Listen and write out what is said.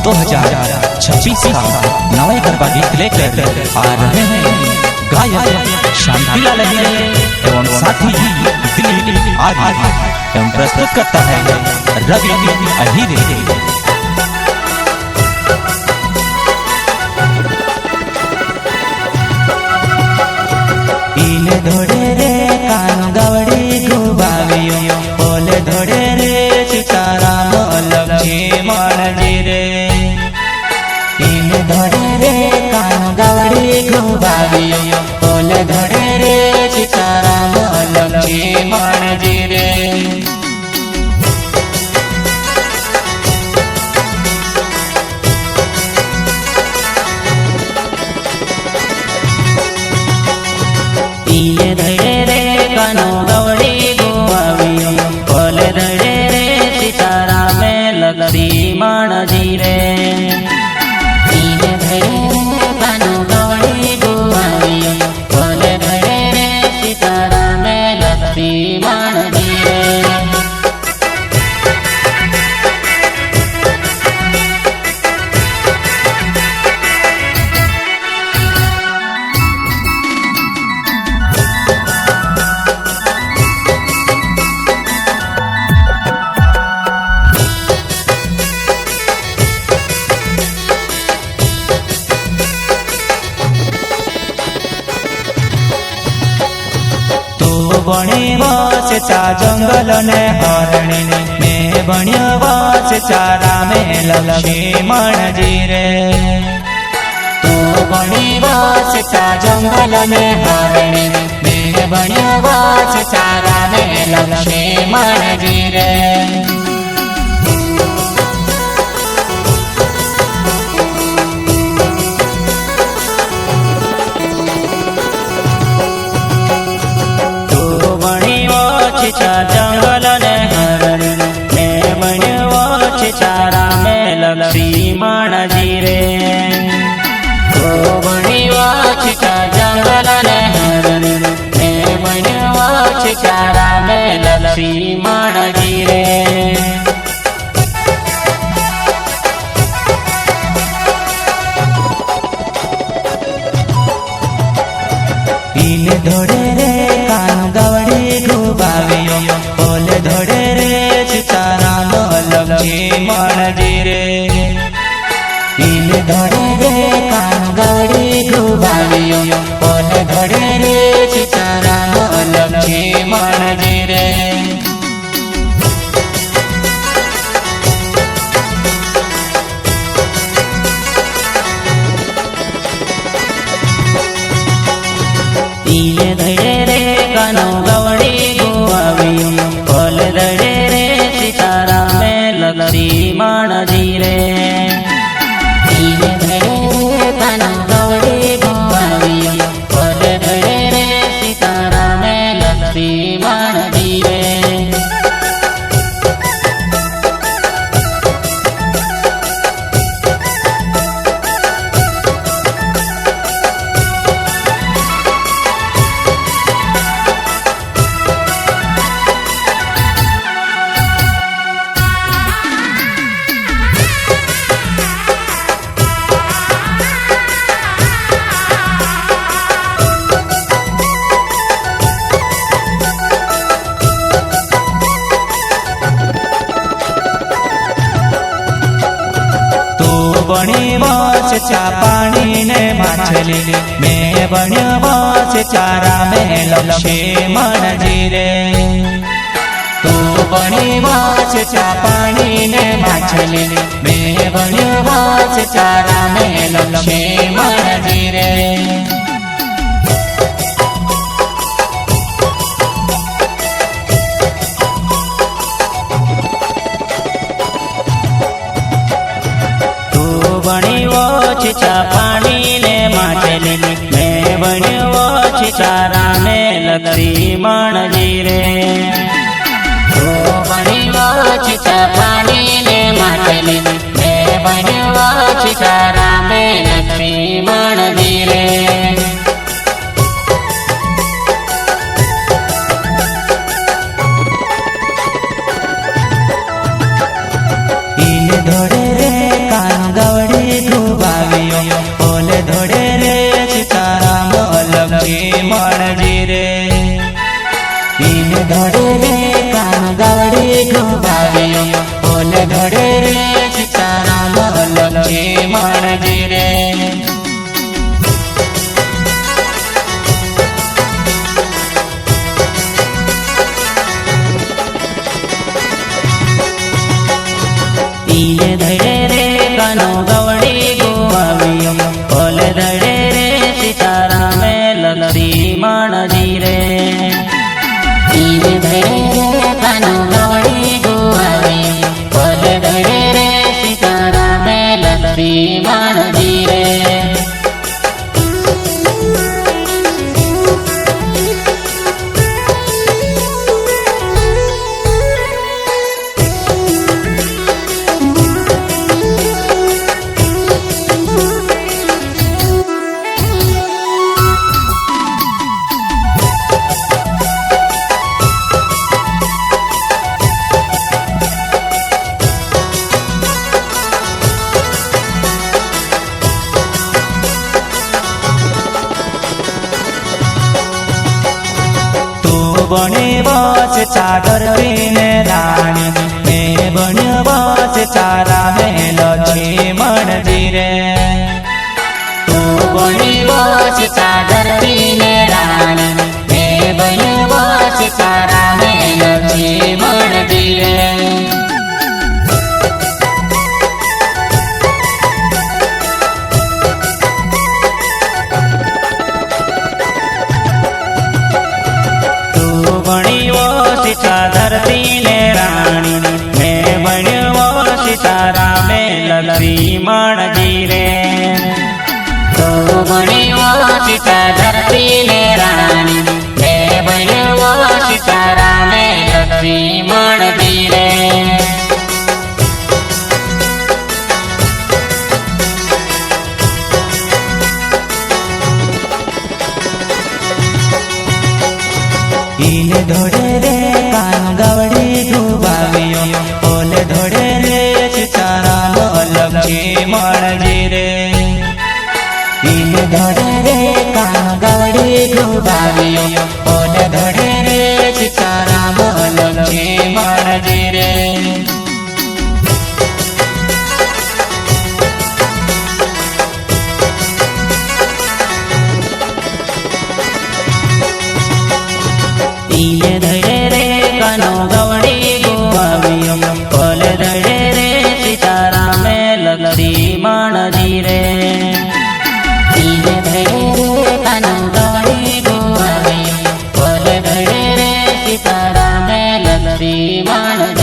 2026 का नए गरबा गीत लेकर आ रहे हैं गायक शांतिलाल अहिरे एवं साथी दिलीप आर्य एवं प्रस्तुत करता है रवि अहिरे। इले धोड़े रे कान गवड़ी गुबावियो ओले धोड़े रे चितारा लक्ष्मी मणजी रे। इले धोड़े रे कान गवड़ी गुबावियो ओले धोड़े रे चितारा लक्ष्मी मणजी रे। इले धड़े रे कानो गवड़ी गुआवियो ओले धड़े रे सितारा में लक्ष्मी मणजी रे। इले धड़े रे कानो गवड़ी गुआवियो ओले धड़े रे सितारा में लक्ष्मी मणजी रे। बणी बस चा जंगल ने हरणी में बणियो बस चारा में लक्ष्मी मणजी रे। तू बणी बस चा जंगल ने हरणी में बणियो बस चारा में लक्ष्मी मणजी रे। चा जंगल ने हरणी में बणियो चारा में लक्ष्मी मणजी रे। तो बणियो चा जंगल ने हरणी में बणियो चारा में लक्ष्मी मणजी रे। इले धोड़े रे कान गवड़ी गुबावियो ओले धोड़े रे चितारा लक्ष्मी मणजी रे। इले धोड़े रे कान गवड़ी गुबावियो ओले धोड़े रे चितारा लक्ष्मी मणजी रे। इले धड़े रे कानो गवड़ी गुआवियो ओले धड़े रे सितारा में लक्ष्मी मणजी रे। इले धड़े रे कानो गवड़ी गुआवियो ओले धड़े रे सितारा में लक्ष्मी मणजी रे। बणी बस चा पानी ने माछली में बण्यो बस चारा में लक्ष्मी मणजी रे। तू बणी बस चा पानी ने माछली में बण्यो बस चारा में लक्ष्मी मणजी रे। बणियो चा पानी ने माछली में बणियो चारा में लक्ष्मी मणजी रे। तो बणियो चा पानी ने माछली में बणियो चारा में लक्ष्मी मणजी रे। इले धोड़े रे कान ઈને ધડે રે કાનો ગવડી ગોવાવ્યો ઓલે ધડે રે સીતારામે લક્ષ્મણજી રે ઈને ધડે રે કાનો ગવડી ગોવાવ્યો ઓલે ધડે રે સીતારામે લક્ષ્મણજી રે बने बस चादर पीने रानी मैं बने बस चारा में लक्ष्मण जी रे तू बनी बस चादर पीने रानी मैं बनी बस चारा में लक्ष्मण जी रे चादर पीने रानी मैं बन्यो सीतारा में लक्ष्मण जी रे तो बन्यो चादर पीने रानी मैं बन्यो सीतारा में लक्ष्मण जी रे ઈને ધોડે રે કાનો ગવડી ગોવાવ્યો ઓલે ધોડે રે સીતારામ લક્ષ્મણજી રે ઈને ધોડે રે કાનો ગવડી ગોવાવ્યો ઓલે ધોડે રે સીતારામ લક્ષ્મણજી રે ઈને ધડે રે કાનો ગવડી ગોવાવ્યો ઓલે ધડે રે સીતારામે લક્ષ્મણજી રે ઈને ધડે રે કાનો ગવડી ગોવાવ્યો ઓલે ધડે રે સીતારામે લક્ષ્મણ